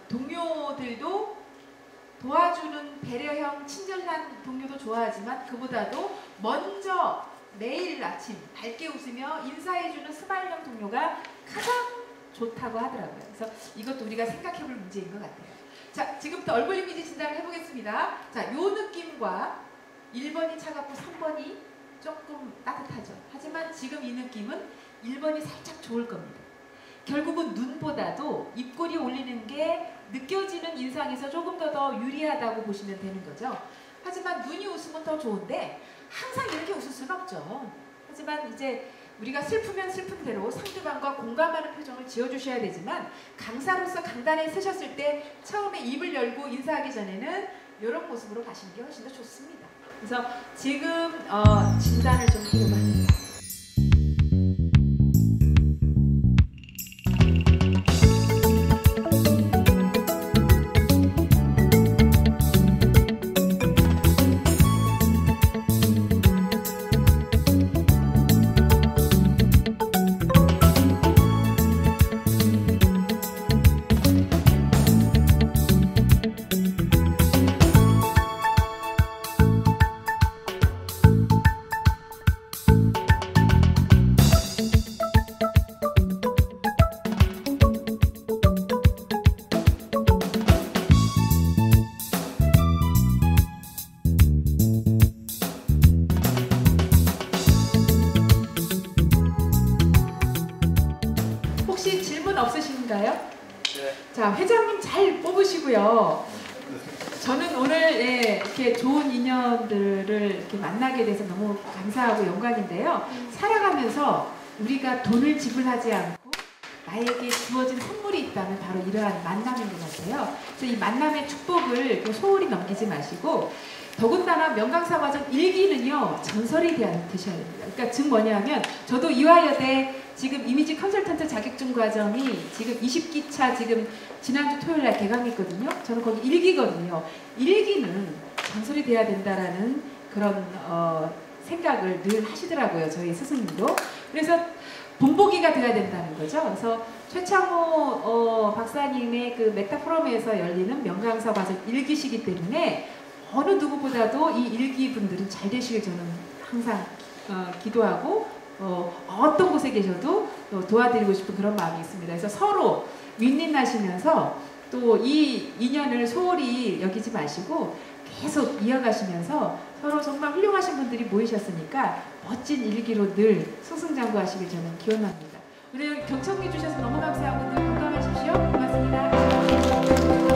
동료들도 도와주는 배려형 친절한 동료도 좋아하지만 그보다도 먼저 매일 아침 밝게 웃으며 인사해주는 스마일형 동료가 가장 좋다고 하더라고요. 그래서 이것도 우리가 생각해볼 문제인 것 같아요. 자, 지금부터 얼굴 이미지 진단을 해보겠습니다. 자, 요 느낌과 1번이 차갑고 3번이 조금 따뜻하죠. 하지만 지금 이 느낌은 1번이 살짝 좋을 겁니다. 결국은 눈보다도 입꼬리 올리는 게 느껴지는 인상에서 조금 더 유리하다고 보시면 되는 거죠. 하지만 눈이 웃으면 더 좋은데 항상 이렇게 웃을 수는 없죠. 하지만 이제 우리가 슬프면 슬픈 대로 상대방과 공감하는 표정을 지어주셔야 되지만 강사로서 강단에 서셨을 때 처음에 입을 열고 인사하기 전에는 이런 모습으로 가시는 게 훨씬 더 좋습니다. 그래서 지금 진단을 좀 하려고 합니다. 혹시 질문 없으신가요? 네. 자, 회장님 잘 뽑으시고요. 저는 오늘 이렇게 좋은 인연들을 이렇게 만나게 돼서 너무 감사하고 영광인데요. 살아가면서 우리가 돈을 지불하지 않고 나에게 주어진 선물이 있다면 바로 이러한 만남인 것 같아요. 그래서 이 만남의 축복을 소홀히 넘기지 마시고 더군다나 명강사 과정 1기는요. 전설이 되셔야 됩니다. 그러니까 즉 뭐냐면 저도 이화여대 지금 이미지 컨설턴트 자격증 과정이 지금 20기차 지금 지난주 토요일날 개강했거든요. 저는 거기 1기거든요. 1기는 전설이 돼야 된다라는 그런 생각을 늘 하시더라고요. 저희 스승님도. 그래서 본보기가 돼야 된다는 거죠. 그래서 최창호 박사님의 그 메타포럼에서 열리는 명강사 과정 1기시기 때문에 어느 누구보다도 이 1기 분들은 잘 되시길 저는 항상 기도하고 어떤 곳에 계셔도 도와드리고 싶은 그런 마음이 있습니다. 그래서 서로 윈윈하시면서 또 이 인연을 소홀히 여기지 마시고 계속 이어가시면서 서로 정말 훌륭하신 분들이 모이셨으니까 멋진 일기로 늘 승승장구하시길 저는 기원합니다. 오늘 경청해 주셔서 너무 감사하고 늘 건강하십시오. 고맙습니다.